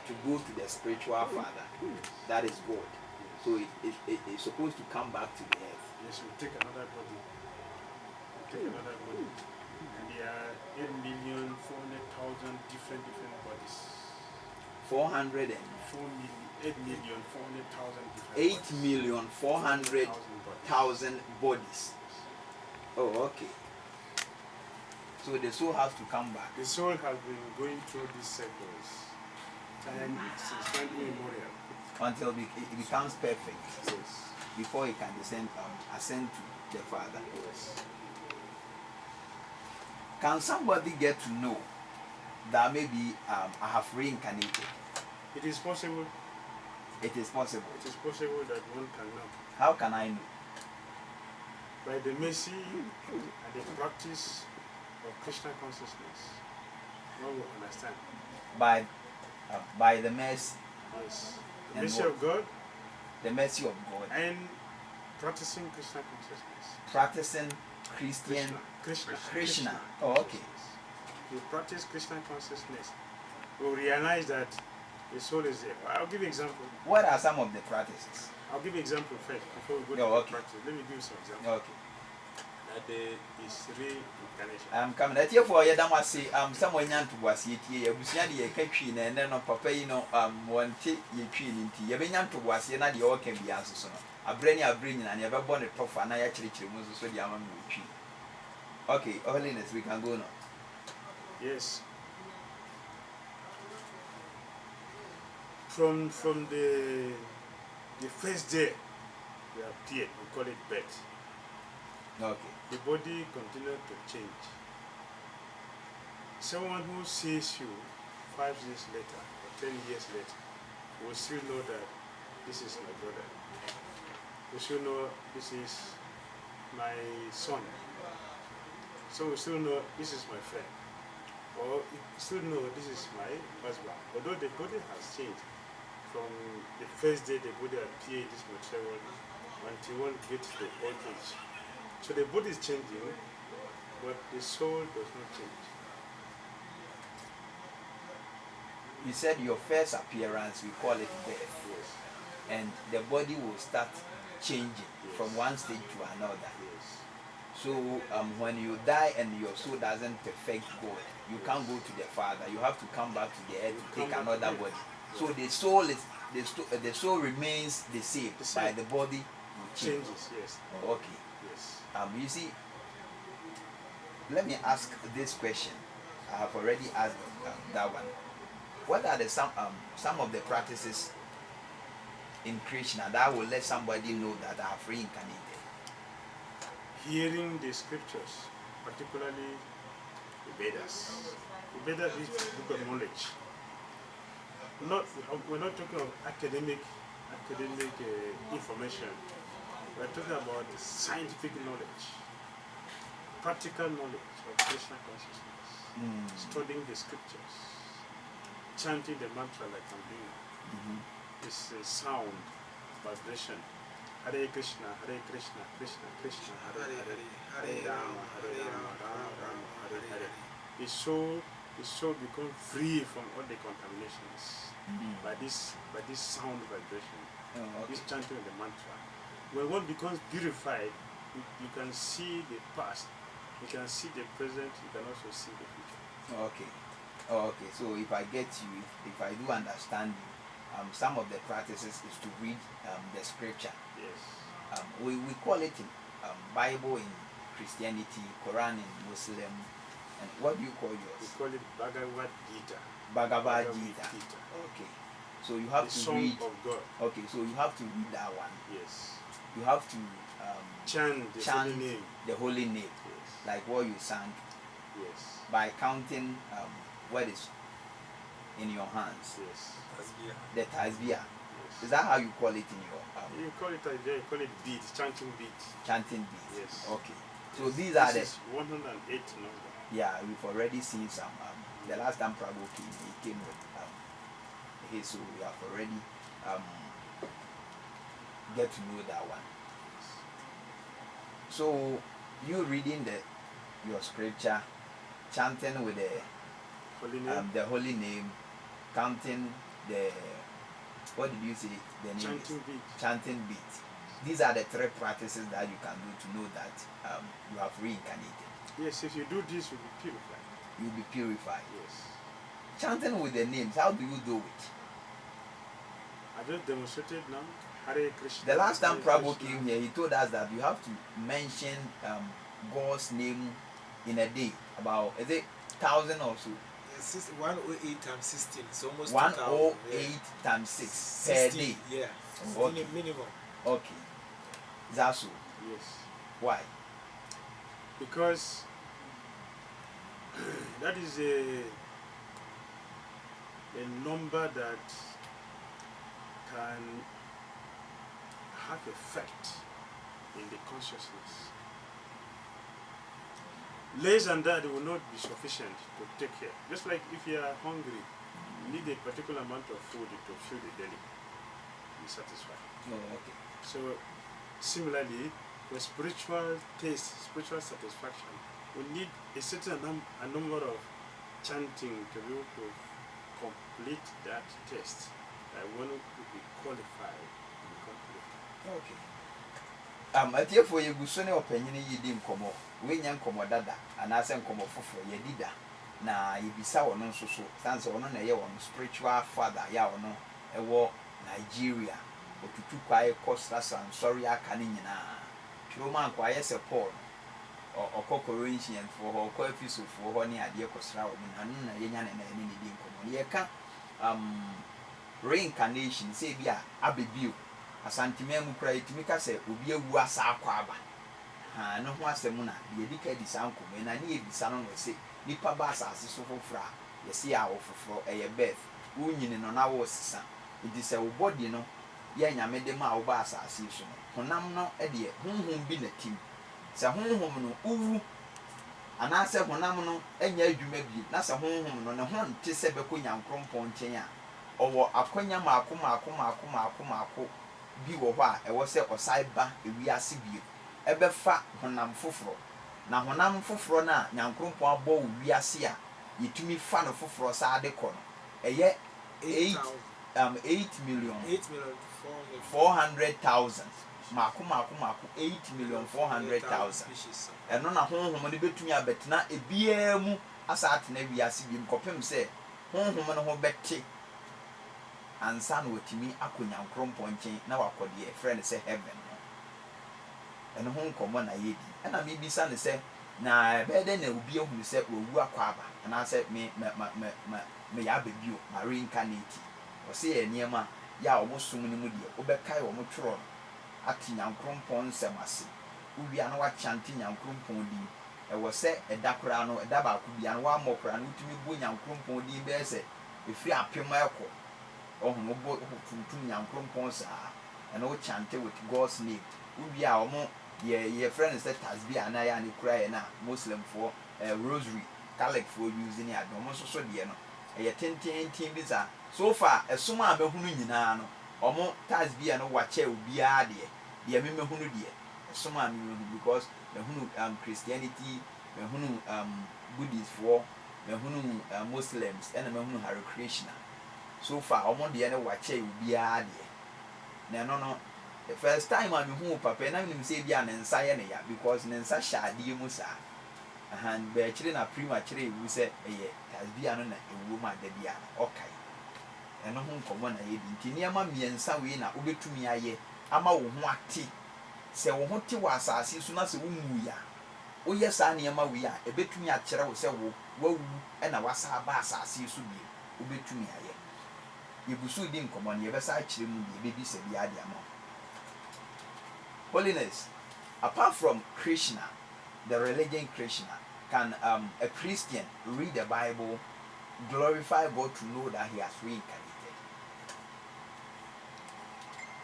to go to the spiritual father. That is God. So it's supposed to come back to the earth. Yes, we take another body. And there are 8,400,000 different bodies. 8,400,000 bodies. Oh, okay. So the soul has to come back. The soul has been going through these cycles since time immemorial. Until it becomes perfect. Yes. Before it can ascend to the Father. Yes. Can somebody get to know that maybe I have reincarnated? It is possible. It is possible. It is possible that one can know. How can I know? By the mercy and the practice of Krishna consciousness. One will understand. By the mercy. Yes. The mercy of God. The mercy of God. And practicing Krishna consciousness. Practicing Krishna. Oh, okay. You practice Krishna consciousness, you realize that the soul is there. I'll give you an example. What are some of the practices? I'll give you an example first before we go to the practice. Let me give you some examples. Okay. That is reincarnation. I'm coming. That here for Yadam was say someone yan to was it here. Busian ye catching and then on papa one take ye tree into Yabian to was ye not the all can be answered. A brainy and never born a prof and I actually was so the amount of tree. Okay, Holiness, we can go now. Yes. From the first day we appeared, we call it birth. Okay. The body continued to change. Someone who sees you 5 years later or 10 years later will still know that this is my brother. We still know this is my son. So we still know this is my friend. Or we still know this is my husband. Although the body has changed from the first day the body appeared this material until one gets to old age. So the body is changing, but the soul does not change. You said your first appearance, we call it birth. Yes. And the body will start changing from one stage to another. Yes. So when you die and your soul doesn't perfect God, you can't go to the Father. You have to come back to the earth to take another body. So the soul remains the same, by the body changes. Yes. Okay. Yes. You see, let me ask this question. I have already asked that one. What are the some of the practices in Krishna that will let somebody know that I have reincarnated? Hearing the scriptures, particularly the Vedas. The Vedas is a book of knowledge. We're not talking of academic information. We're talking about the scientific knowledge, practical knowledge of Krishna consciousness, studying the scriptures, chanting the mantra like I'm doing. It's a sound, vibration. Hare Krishna, Krishna Krishna, Hare Hare, Hare Rama, Rama Rama, Hare Hare. The soul becomes free from all the contaminations by this sound vibration, this chanting of the mantra. When one becomes purified, you can see the past, you can see the present, you can also see the future. Okay. Okay. So if I get you, if I do understand you, some of the practices is to read the scripture. Yes. We call it in Bible in Christianity, Quran in Muslim, and what do you call yours? We call it Bhagavad Dhira. Bhagavad Dhira. Okay. So you have to read. Of God. Okay. So you have to read that one. Yes. You have to chant holy name. The holy name, yes. Like what you sang. Yes. By counting what is in your hands. Yes. The tasbih. Yes. Is that how you call it in your? You call it tasbih. You call it beads, chanting beads. Chanting beads. Yes. Okay. So these are the. 108 number. Yeah, we've already seen some. The last time Prabhu came, he came with his, so we have already get to know that one. So you reading your scripture, chanting with the holy name, counting the what did you say the name Chanting is? beat. Chanting beat. These are the 3 practices that you can do to know that you have reincarnated. Yes, if you do this, you'll be purified. You'll be purified. Yes. Chanting with the names, how do you do it? I just demonstrated now. Hare Krishna. The last time Hare Prabhu Krishna. came here, he told us that you have to mention God's name in a day. About, is it 1,000 or so? 108 times 16. It's almost 108 times 6 per day. Yeah. Okay. Minimum. Okay. Is that so? Yes. Why? Because that is a number that can have effect in the consciousness. Less than that will not be sufficient to take care. Just like if you are hungry, you need a particular amount of food to fill the belly. Be satisfied. No, okay. So similarly, for spiritual taste, spiritual satisfaction, we need a certain number of chanting to be able to complete that test. I want to be qualified to become qualified. Okay. Atie for ye guso ne opanyine yidi nkomo. We nya nkomo dada anase nkomo foforo ye dida. Na yebisa wono nso so. Sanse wono na ye wono spiritual father ya wono ewo Nigeria. Otutu kwae kosrasa nsori aka ne nyina. Twoma kwa ye se Paul. Corinthians for ho ko epistle for ho ne ade kosra wo na no na ye nya ne na ne di nkomo. Ye ka reincarnation say bia abebio asantime mu kra itimi ka se obi awu asa akwa aba ha no ho asem na ye dika di sankomo na ne ebisa no no se nipa ba asase so fofra ye se a ofofro eye birth unyini no na wo sisa edi se wo body no ye nyame de ma wo ba asase so no honam no de honhom bi na tim se honhom no uwu anase honam no enya adwuma bi na se honhom no ne ho nte se beko nyankrompon nchen a owo akonya maako bi wo ho a ewo se osai ba ewiase bi ebefa honam foforo na honam foforo na nyankrompon abo wo wiase a yetumi fa no foforo sa de ko no eye 8,400,000 maako 8,400,000 eno na honhom ne betumi abetena ebia mu asa atena wiase bi mkopem se honhom no ho bette ansa na watimi akonyankrompon nchen na wakode e friend say heaven no eno ho nkomo na yedi na me bisa ne se na bede na obi ehunu se owu akwaba na se me ya bebio ma reincarnate o se ye niema ya omosum ne mu de obekai wo motworo no ati nyankrompon semase uwia na wa chante nyankrompon di e wo se edakora no edaba ku bia no wa mokora no utimi bu nyankrompon di be se efi apema eko ohun obo tuntum nyankrompon saa and o chante with God's name uwia omo ye friend say tasbih na ya ne kura ye na muslim for rosary catholic for using ya domo so de no ye tenten bi za so far esoma abehunu nyina no omo tasbih no wache obia de memehunu de esoma memehunu because mehunu Christianity mehunu Buddhist for mehunu Muslims and mehunu Hare Krishna so far omo de no wache obia de na no the first time I mehu papa na nim say bia ne nsa ye ne ya because ne nsa shade mu sa and be chire na premature ewu se eye tasbia no na ewu ma da bia okay eno ho nkomo na ye di ntini ama miensa we na obetumi aye ama wo ho ate se wo ho te wa asase so na se wo mu ya oye sa ne ama we a ebetumi a kire wo se wo wawu na wasa ba asase so bi obetumi aye yebusu di nkomo ne ye besa a kire mu bi bebi se bia de ama holiness. Apart from Krishna, the religion Krishna, can a Christian read the Bible, glorify God to know that he has reincarnated?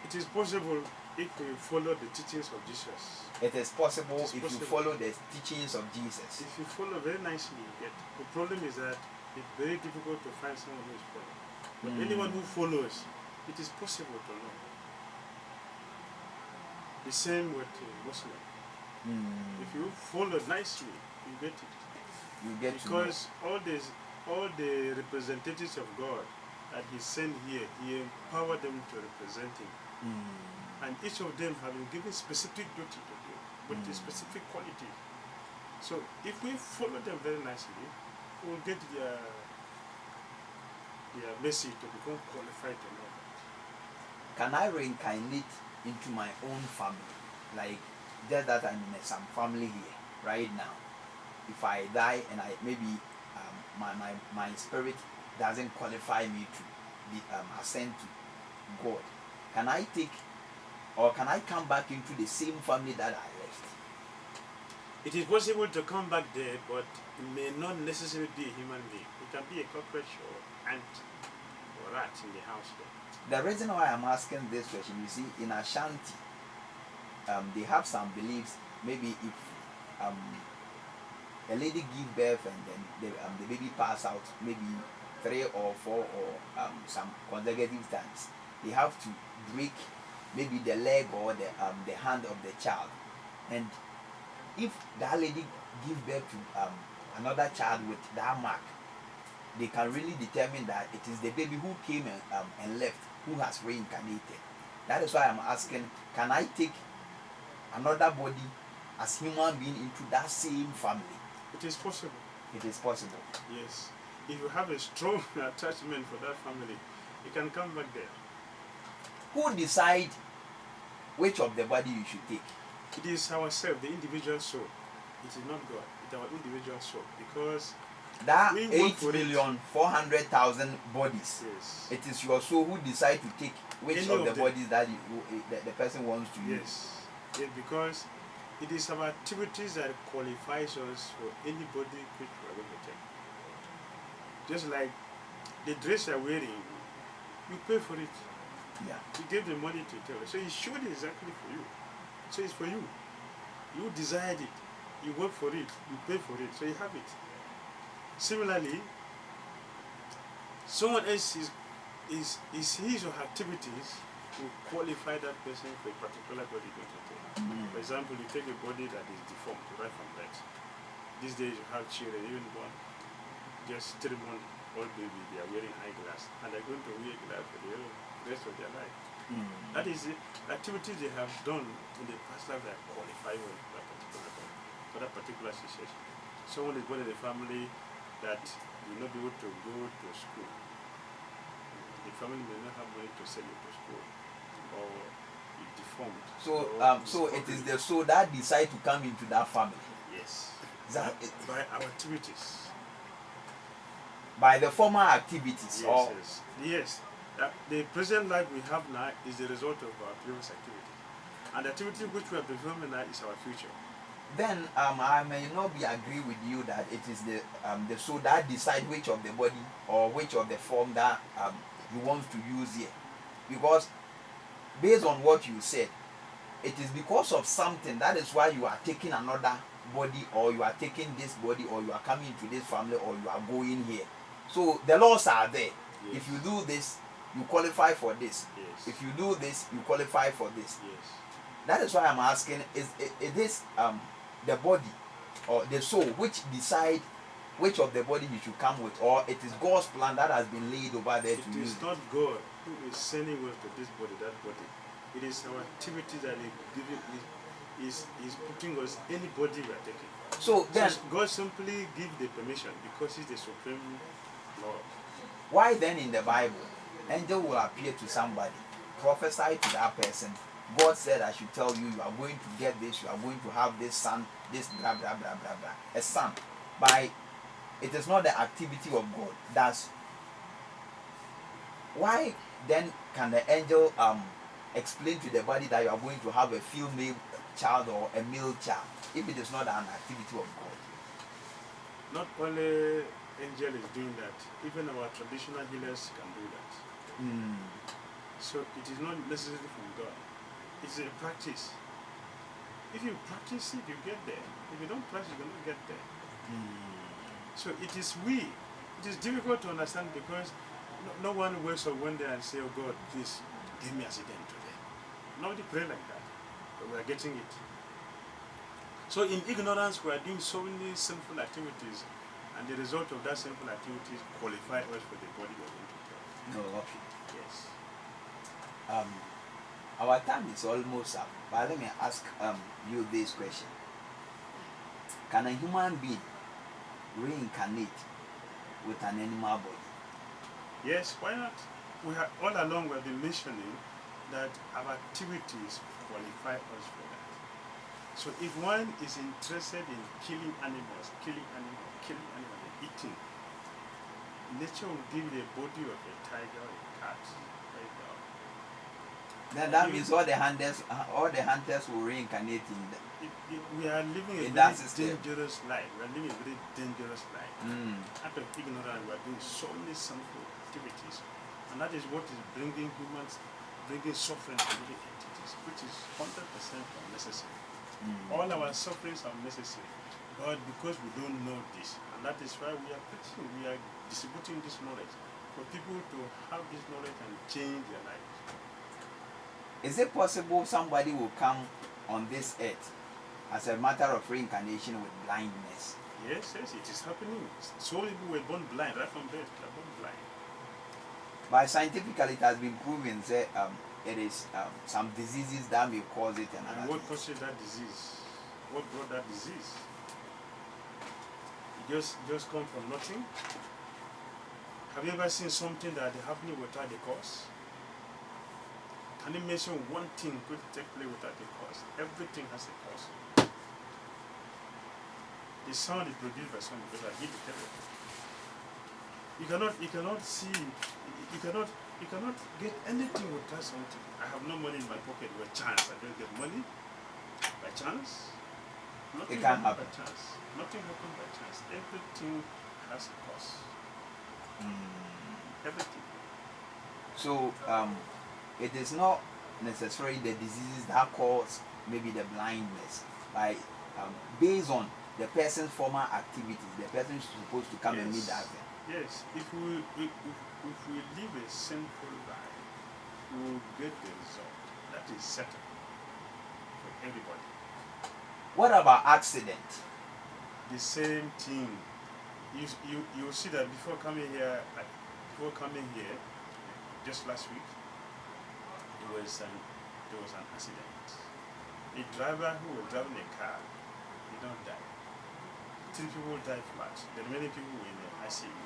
It is possible if you follow the teachings of Jesus. It is possible if you follow the teachings of Jesus. If you follow very nicely, you get. The problem is that it's very difficult to find someone who is following. But anyone who follows, it is possible to know. The same with Muslim. If you follow nicely, you get it. You get because all the representatives of God that he sent here, he empowered them to represent him. And each of them have been given specific duty to do, with a specific quality. So if we follow them very nicely, we'll get their message to become qualified to know that. Can I reincarnate into my own family? Like, just that I'm in some family here right now. If I die and I maybe my spirit doesn't qualify me to be ascend to God, can I take, or can I come back into the same family that I left? It is possible to come back there, but it may not necessarily be a human being. It can be a cockroach or ant or rat in the house there. The reason why I'm asking this question, you see, in Ashanti, they have some beliefs. Maybe if a lady give birth and then the baby pass out, maybe 3 or 4 or some consecutive times, they have to break maybe the leg or the hand of the child. And if that lady give birth to another child with that mark, they can really determine that it is the baby who came and left who has reincarnated. That is why I'm asking, can I take another body as human being into that same family? It is possible. It is possible. Yes. If you have a strong attachment for that family, you can come back there. Who decide which of the body you should take? It is ourselves, the individual soul. It is not God. It is our individual soul. Because that we work for 8,400,000 bodies, yes, it is your soul who decide to take which any of the them. bodies that the person wants to use. Yes. Yes, because it is our activities that qualifies us for anybody which we are going to take. Just like the dress you are wearing, you pay for it. Yeah. You give the money to tell. So it should be exactly for you. So it's for you. You desired it. You work for it. You pay for it. So you have it. Similarly, someone else is his or her activities to qualify that person for a particular body you're going to take. For example, you take a body that is deformed right from birth. These days you have children, even born just 3-month-old baby, they are wearing eyeglass and they're going to wear glass for the rest of their life. That is the activities they have done in the past life that qualify for that particular situation. Someone is born in a family that will not be able to go to school. The family may not have money to send you to school, or be deformed. So it is the soul that decide to come into that family. Yes. By our activities. By the former activities. Yes. Or Yes. Yes. The present life we have now is the result of our previous activity, and the activity which we are performing now is our future. Then I may not be agree with you that it is the soul that decide which of the body or which of the form that you want to use here, because based on what you said, it is because of something, that is why you are taking another body, or you are taking this body, or you are coming to this family, or you are going here. So the laws are there. Yes. If you do this, you qualify for this. Yes. If you do this, you qualify for this. Yes. That is why I'm asking, is this the body or the soul which decide which of the body you should come with, or it is God's plan that has been laid over there to use? It is not God who is sending us to this body, that body. It is our activity that is putting us any body we are taking. So then, God simply gives the permission because He's the supreme Lord. why then in the Bible, angel will appear to somebody, prophesy to that person, God said I should tell you, you are going to get this, you are going to have this son, this blah blah blah blah blah, a son. By it is not the activity of God. That's why then can the angel explain to the body that you are going to have a female child or a male child, if it is not an activity of God? Not only angel is doing that, even our traditional healers can do that. So it is not necessarily from God. It's a practice. If you practice it, you get there. If you don't practice, you cannot get there. So it is it is difficult to understand because no one wakes up one day and say, oh God, please give me accident today. Nobody pray like that. But we are getting it. So in ignorance, we are doing so many sinful activities, and the result of that sinful activities qualify us for the body we are going to take. No, okay. Yes. Our time is almost up, but let me ask you this question. Can a human being reincarnate with an animal body? Yes, why not? We have all along we've been mentioning that our activities qualify us for that. So if one is interested in killing animals, and eating, nature will give you the body of a tiger or a cat or a dog. Then that means all the hunters will reincarnate in the, We are living a in that very system. dangerous life. We are living a very dangerous life. Out of ignorance, we are doing so many sinful activities. And that is what is bringing suffering to living entities, which is 100% unnecessary. All our sufferings are necessary. But because we don't know this, and that is why we are preaching, we are distributing this knowledge for people to have this knowledge and change their lives. Is it possible somebody will come on this earth as a matter of reincarnation with blindness? Yes, it is happening. So many people were born blind, right from birth, they are born blind. But scientifically, it has been proven that it is some diseases that may cause it. And what causes that disease? What brought that disease? It just come from nothing. Have you ever seen something that is happening without a cause? Can you mention one thing could take place without a cause? Everything has a cause. The sound is produced by someone because I give it everything. You cannot see, you cannot get anything without something. I have no money in my pocket by chance. I don't get money by chance. Nothing happens by chance. Nothing happens by chance. Everything has a cause. Everything. So it is not necessarily the diseases that cause maybe the blindness. Like based on the person's former activities, the person is supposed to come and meet that. Yes, if we live a sinful life, we will get the result. That is certain for everybody. What about accident? The same thing. You see that before coming here, just last week, there was an accident. A driver who was driving a car, he don't die. 3 people died flat. The many people were in the ICU.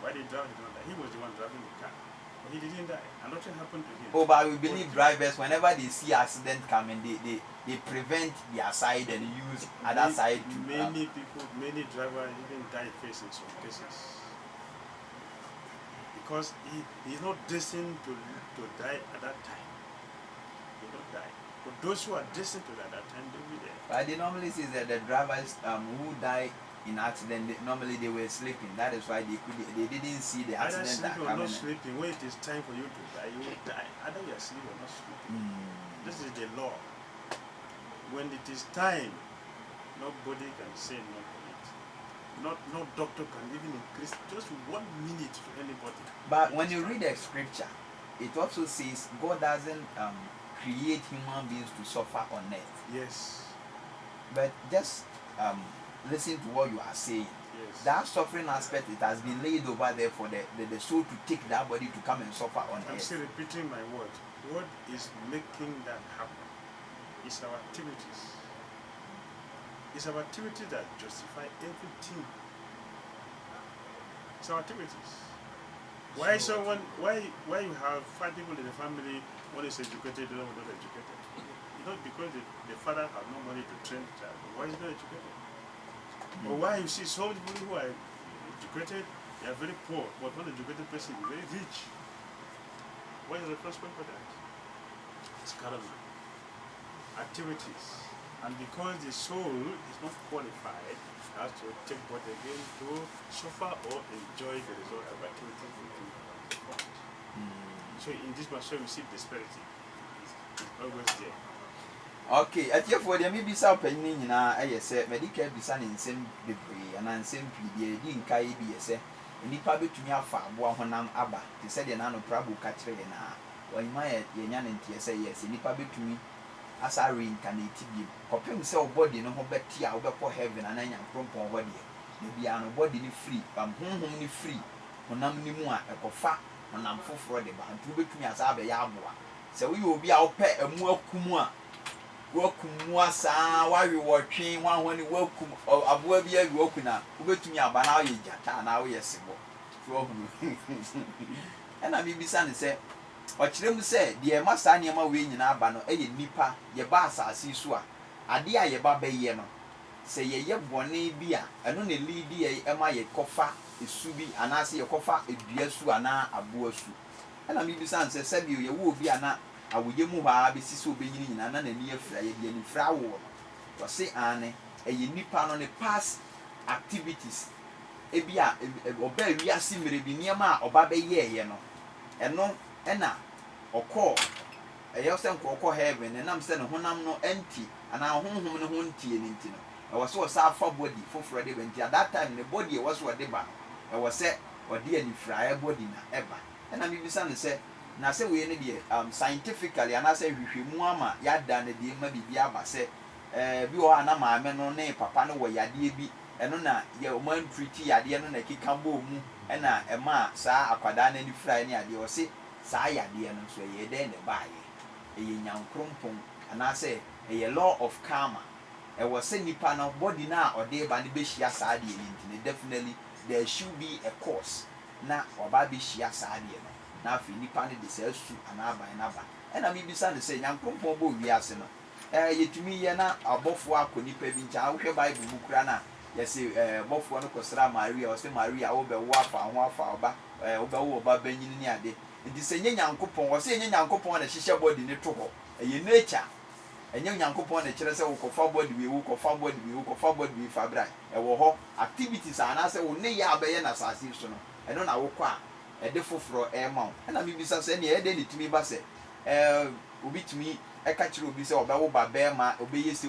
Why they drive, they don't die. He was the one driving the car. But he didn't die. And nothing happened to him. Oh, but we believe drivers, whenever they see accident coming, they prevent their side and use other side to many drivers even die first in some cases. Because he is not destined to die at that time. He will not die. But those who are destined to die at that time, they will be there. But they normally say that the drivers who die in accident, normally they were sleeping. That is why they didn't see the accident. Either sleeping or not sleeping, when it is time for you to die, you will die. Either you are sleeping or not sleeping. This is the law. When it is time, nobody can say no to it. No doctor can even increase just 1 minute to anybody. But when you read the scripture, it also says God doesn't create human beings to suffer on earth. Yes. But just listen to what you are saying. Yes. That suffering aspect, it has been laid over there for the soul to take that body to come and suffer on I'm earth. still repeating my word. What is making that happen is our activities. It's our activities that justify everything. It's our activities. Why you have 5 people in the family, one is educated, the other not educated? You know, because the father has no money to train the child. Why is he not educated? Or why you see so many people who are educated, they are very poor, but one educated person is very rich. What is the responsible for that? It's karma. Activities. And because the soul is not qualified, it has to take what again to suffer or enjoy the result of activities we do. So in this matter we see disparity. It's always there. Okay, at your for the maybe some penny in I say medical be sun in same degree and same PD didn't carry be a say. Nipa betumi afa aboa honam aba te se de na no prabu ka kire na when my yenyan ntie say yes nipa betumi asa reincarnate bi kopem se body no ho betia wo beko heaven ananya krompon body e bia no body ni free honhom ni free honam ni mu a ekofa honam foforo de ba ntu betumi asa abɛyɛ aboa sɛ woyɛ obi a wopɛ emu akum a wakum mu asa wawe wɔtwe wahone wakum aboa bi awi wakuna wobetumi aba na woyɛ gyata na woyɛ sebo so ohunu ɛna bibisa ne sɛ ɔkyerɛ mu sɛ deɛ ma saa nneɛma wei nyina aba no ɛyɛ nipa yɛba asase so a ade a yɛba bɛyɛ no sɛ yɛyɛ bɔne bi a ɛno ne leadi yɛ ɛma yɛkɔfa esu bi anaasɛ yɛkɔfa edua su anaa aboa su ɛna bibisa ne sɛ sɛbi yɛwɔ obi ana awoyɛ mu ha bɛsi sɛ obɛnyini nyina na n'ani afira yɛde ani fira wo no wɔse ane ɛyɛ nipa no ne past activities ebi a ɔba wiase mmere bi nneɛma a ɔba bɛyɛɛyɛ no ɛno ɛna ɔkɔ ɛyɛ sɛ nkɔkɔ heaven ɛnam sɛ ne honam no empty anaa honhom ne ho ntie ne nti no ɛwɔ sɛ ɔsa afa body foforɔ de bɛnti at that time ne body ɛwɔ sɛ ɔde ba no ɛwɔ sɛ ɔde anifiraeɛ body na ɛba ɛna mebisa ne sɛ na sɛ wei ne deɛ scientifically anaasɛ hwehwɛmu ama yɛada ne deɛ ma biribi aba sɛ bi wɔ hɔ na maame no ne papa no wɔ yadeɛ bi ɛno na yɛ ɔma ntriti yadeɛ no na ɛkeka bɔɔ mu ɛna ɛma saa akwadaa no ani firaeɛ ne adeɛ ɔse saa yadeɛ no nso ɛyɛ dɛn ne baayɛ ɛyɛ nyankrompɔn anaasɛ ɛyɛ law of karma ɛwɔ sɛ nipa no body no a ɔde ba no bɛhyia saa deɛ no nti ne definitely there should be a course na ɔba bɛhyia saa deɛ no na afei nipa no de saa su anaa aban no aba ɛna mebisa ne sɛ nyankrompɔn bɔ wiase no yɛtumi yɛ na abɔfoɔ akɔ nipa bi nkyɛn wohwɛ bible mu kora no a yɛsɛ abɔfoɔ no kɔsra maria ɔsɛ maria wobɛwo afa ho afa ɔba wobɛwo ɔba banyini ne ade nti sɛ nyɛ nyankopɔn ɔsɛ nyɛ nyankopɔn na hyehyɛ body ne to hɔ ɛyɛ nature ɛnyɛ nyankopɔn na kyerɛ sɛ wokɔfa body wei wokɔfa body wei wokɔfa body wei fa bra ɛwɔ hɔ activities anaasɛ wo ne yɛ abɛyɛ na asase so no ɛno na wokɔ a ɛde foforɔ ɛma wo ɛna mebisa sɛ neɛ ɛde ne tumi ba sɛ obi tumi ɛka kyerɛ obi sɛ ɔbɛwo ba bɛɛma ɔbɛyɛ sɛ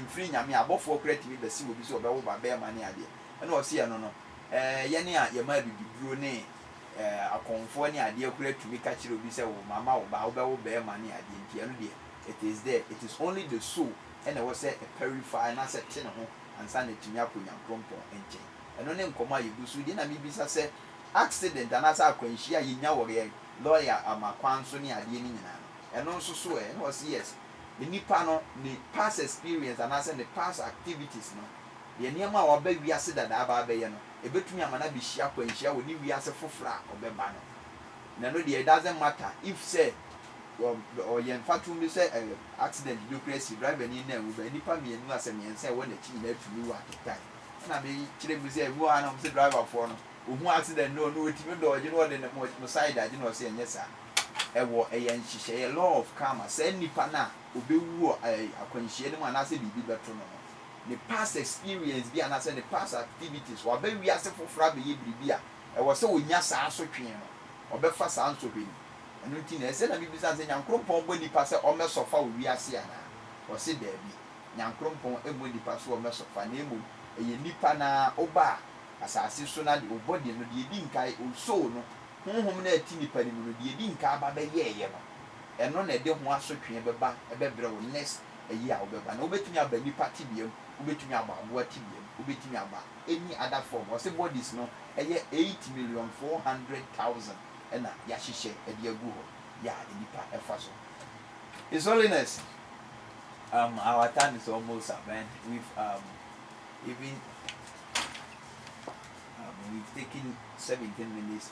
mfiri nyame abɔfoɔ kora tumi bɛsi obi sɛ ɔbɛwo ba bɛɛma ne adeɛ ɛna ɔse yɛ no no yɛne a yɛma bibiduro ne akɔnfoɔ ne adeɛ kora tumi ka kyerɛ obi sɛ wo mama wo ba wobɛwo bɛɛma ne adeɛ nti ɛno deɛ it is there it is only the soul ɛna ɛwɔ sɛ purify na sɛ te ne ho ansa na tumi akɔ nyankrompɔn nkyɛn ɛno ne nkɔmmɔ a yɛgu so deɛ na mebisa sɛ accident anaasɛ akwanhyia a yɛnya wɔ yɛ lawyer amakwan so ne adeɛ no nyinaa no ɛno nso so ɛna ɔse yes the nipa no ne past experience anaasɛ ne past activities no deɛ nneɛma a wɔaba wiase dadaa ba abɛyɛ no ɛbɛtumi ama no abɛhyia akwanhyia wɔ ne wiase foforɔ a ɔbɛba no na no deɛ it doesn't matter if sɛ ɔyɛ mfatom bi sɛ accident bi kora si driver ni na ɛwu ba nipa mmienu asɛ mmiɛnsa ɛwɔ n'akyi nyinaa atumi wɔ atetae ɛna mekyerɛ bi sɛ ɛmu a na sɛ driverfoɔ no ohu accident no ɔno ɔtumi dɔɔgye no ɔde ne mo side agye no ɔsɛ ɛnyɛ saa ɛwɔ ɛyɛ nhyehyɛeɛ law of karma saa nipa no a ɔbɛwu wɔ akwanhyia no mu anaasɛ biribi bɛto no no ne past experience bi anaasɛ ne past activities waba wiase foforɔ abɛyɛ biribi a ɛwɔ sɛ ɔnya saa nsotwe no ɔbɛfa saa nsotwe no ɛno nti na ɛsɛ na bibisa sɛ nyankrompɔn bɔ nipa sɛ ɔmɛsɔfa wɔ wiase anaa ɔse daabi nyankrompɔn ɛmmɔ nipa so ɔmɛsɔfa na mmom ɛyɛ nipa na ɔba a asase so na de ɔbɔde no deɛ di nkae ɔsoo no honhom na ɛti nipa no mu no deɛ di nkae aba bɛyɛɛyɛ no ɛno na ɛde ho asotwe bɛba ɛbɛbrɛ wo next ɛyi a wobɛba na wobɛtumi aba nipa tibiam wobɛtumi aba aboa tibiam wobɛtumi aba any other form ɔse bodies no ɛyɛ 8,400,000 ɛna yɛahyehyɛ ɛde agu hɔ yɛ a nipa ɛfa so. His Holiness, our time is almost up, and we've taken 17 minutes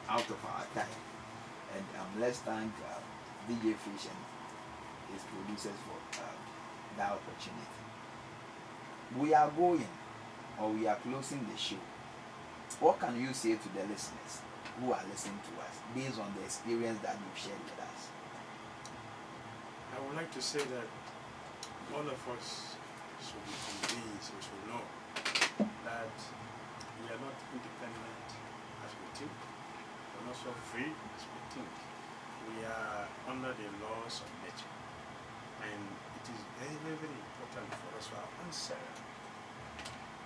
out of our time, and let's thank DJ Fish and his producers for that opportunity. We are going, or we are closing the show. What can you say to the listeners who are listening to us based on the experience that you've shared with us? I would like to say that all of us should be convinced, we should know that we are not independent as we think, we're not so free as we think. We are under the laws of nature, and it is very, very, very important for us, for our own self,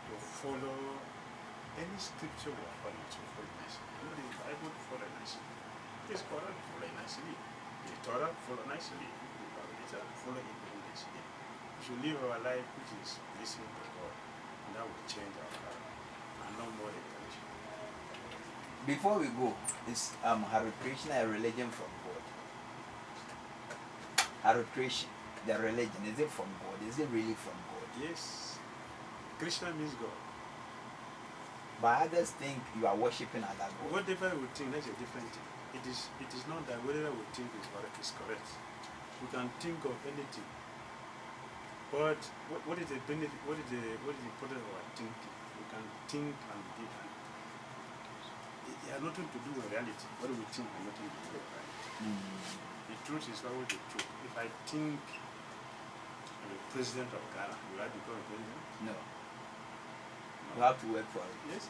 to follow any scripture we are following, to follow nicely. You know, the Bible follow nicely. This Quran follow nicely. The Torah follow nicely. The Bible follow it nicely. We should live our life which is listening to God, and that will change our life, and no more incarnation. before we go, is Hare Krishna a religion from God? Hare Krishna, the religion, is it from God? Is it really from God? Yes. Krishna means God. But others think you are worshipping other gods. Whatever we think, that's a different thing. It is not that whatever we think is correct. We can think of anything. But what is the benefit? What is the importance of our thinking? We can think and be. It has nothing to do with reality. What we think has nothing to do with reality. The truth is always the truth. If I think I'm the president of Ghana, will I become a president? No. You have to work for it. Yes.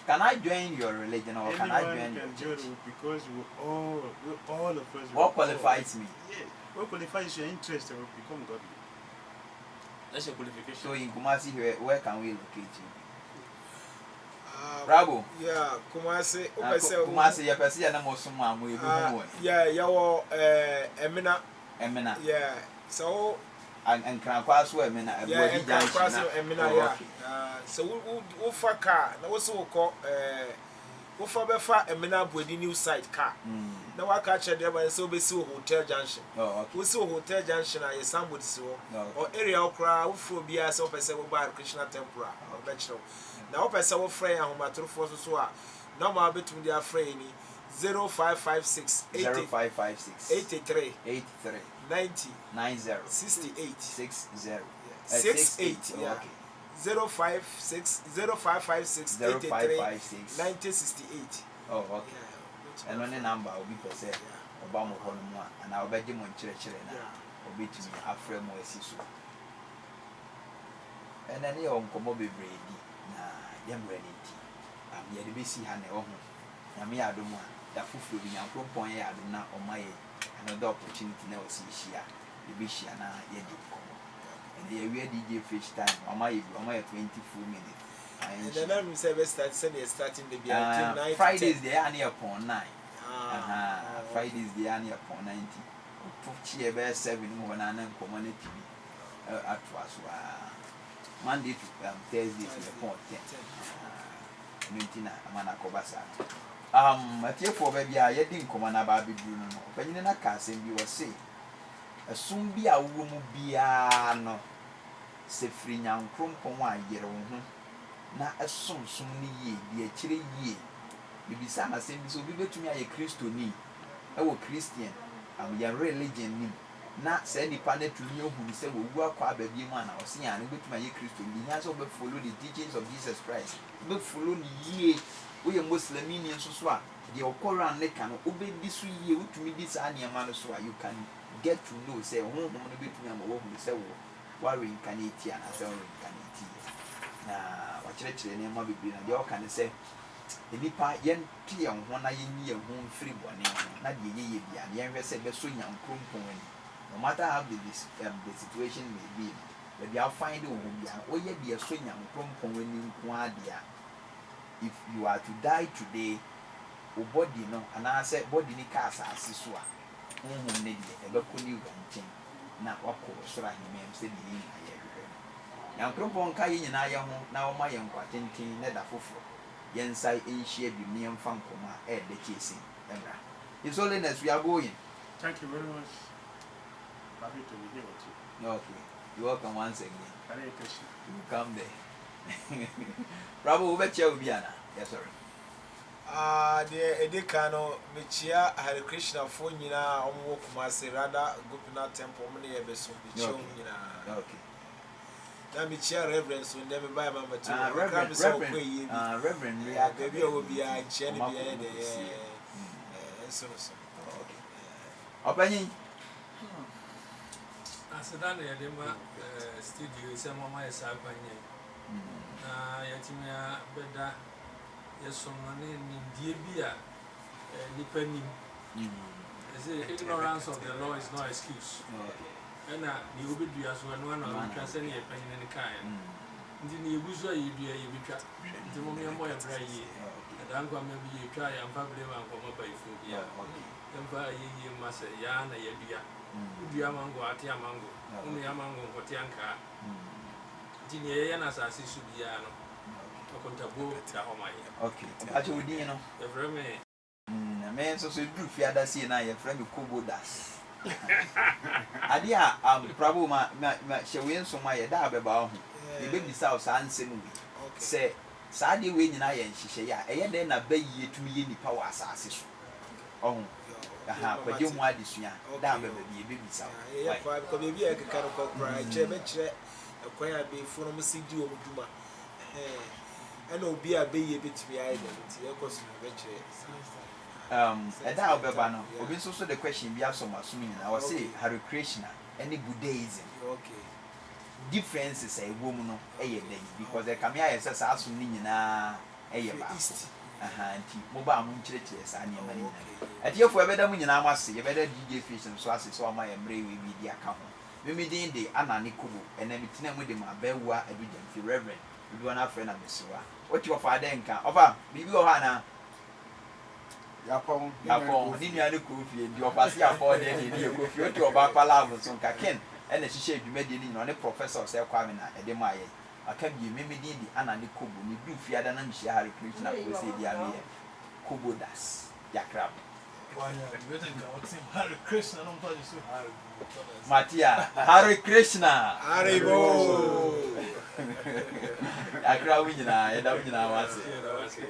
Can I join your religion or can I join your church? Because we all of us. What qualifies me? Yes. What qualifies your interest will become godly. That's your qualification. So in Kumasi, where can we locate you? Bravo. Yeah, Kumasi. Kumasi, your person, and most someone will be yeah, your Emina. Yeah, so. And Krankwas were Emina, yeah, Emina. So we for car. Now also call we for befa Emina Bwedi new site car. Now I catch there by so be so hotel junction. Oh, okay. We so hotel junction and somebody so or area okra we for bia so person we buy Krishna temple or bachelor. Now person we friend and home atro for so normal between their friend 0556 83 90 68 68 yeah. 056 83 90 68. Oh, okay. And on the number will be per se. Obama Honoma and I'll bet you on church and I'll be to me after more sisu. And then you on Komobi Brady. Nah, yam ready. I'm yet to be see Hannah or Yami Adoma, that fufu in your point Adona or my another opportunity now see Shia, the Bishiana, Yedi. And the area DJ fish time, or my 24 minutes. And then I'm starting the beer. Fridays they are near upon 9. Fridays they are near upon 90. Cheer bear 7 more than community at was Monday to Thursday to the point 10. Mintina, Manacobasa. At your for baby, I didn't come on about Bruno, but in a castle you will say. A soon be a woman be no. Se free young crump on 1 year on. Na ɛsom ni yie de akyire yie bibisa na sɛm bi so obi betumi ayɛ kristoni ɛwɔ christian yɛ religion nim na sɛ nipa na tumi ohun sɛ wowu akɔ ababie mu ana ɔse ya na betumi ayɛ kristoni nya sɛ obe follow the teachings of Jesus Christ obe follow ni yie woyɛ muslim ni nso so a de ɔkɔran ne ka no obe di so yie wotumi di saa nneɛma no so a you can get to know sɛ honhom no betumi ama wo hu sɛ wo reincarnate ana sɛ reincarnate na wakyerɛkyerɛ ne ma bibiri na deɛ ɔka ne sɛ nipa yɛnte yɛn ho na yɛnyi yɛn ho mfiri bɔne ho na deɛ yɛyɛ bia na yɛnhwɛ sɛ bɛso nyankrompɔn ani no matter how the situation may be baabi a find wo ho bia woyɛ deɛ so nyankrompɔn ani nko adeɛ if you are to die today wo body no anaasɛ body ne ka asase so a honhom ne deɛ ɛbɛkɔ ne wura nkyɛn na wakɔ soro ahemam sɛ deɛ yɛnyina yɛhwehwɛ Yankropon ka yi nyina yɛ ho na wɔma yɛ nkwatenten ne da foforo yɛnsa enhyia bi ne yɛmfa nkɔma ɛde kyesi ɛmra His Holiness, we are going. Thank you very much. Happy to be here with you. Okay, you're welcome once again. Hare Krishna. You come there. Bravo, over here will be Anna. Yes, sorry. The Edekano Michia Hare Krishna for Nina on Kumasi Radha Gopinath Temple many ebeso okay. Now Michia Reverence will never buy Mamma to Reverend baby will be a chenny behind so Opinion as a done a studio, some of my Sapanye. Yatimia Beda. Yes, someone in Diabia, depending. Ignorance of the law is no excuse. And the obedience when one of them can send a penny in the kind. The Abusua, you be a bit the moment boy a dry year. And uncle maybe you try and probably one come up by food. Yeah, Empire ye must say Yana Yabia. Diamango, Atiamango, only Amango, Potianca. Tinian as I see Subiano. Okontabo da homa ye. Okay. Acho udi no. Every me. Me so do fiada see na your friend Kobo das. Adia problem ma hyewe nso ma ye da beba ho. E be bisa o sa ansem wi. Say saa de we nyina ye nhihye ya eye de na ba yie tumi ye nipa wa asase so. Oh. Aha, but you want this year. That baby, baby, so. Yeah, because maybe I can kind of cry. Chairman, a choir be from a CD of Duma. And no be a baby bit to be idle. And now, Babano, obviously, also the question be also assuming I was say Hare Krishna, any Buddhism. Okay. Differences a woman, a day, because the Kamia is a Sunina, a East. Mobile moon churches and your money. At your for better when I must say, you better DJ fish and so as it's all my embrace with the account. We made in the Anna Nikubu and then between with them a bewa a bit reverend. We do not friend of Abusua. What your father and can over Bibi Ohana Yapon, Nina Kufi, your Pasia for the you go to your Bapala, son Kaken, and the shape you made in on a professor of Sel Quamina at the Maya. I can give me the Anna Nikubu, you do fear than I'm sure Hare Krishna will say the Avia. Kubo das, Yakrab. Hare Krishna, Matia, Hare Krishna, Haribo. Yakrab, I don't know what's it.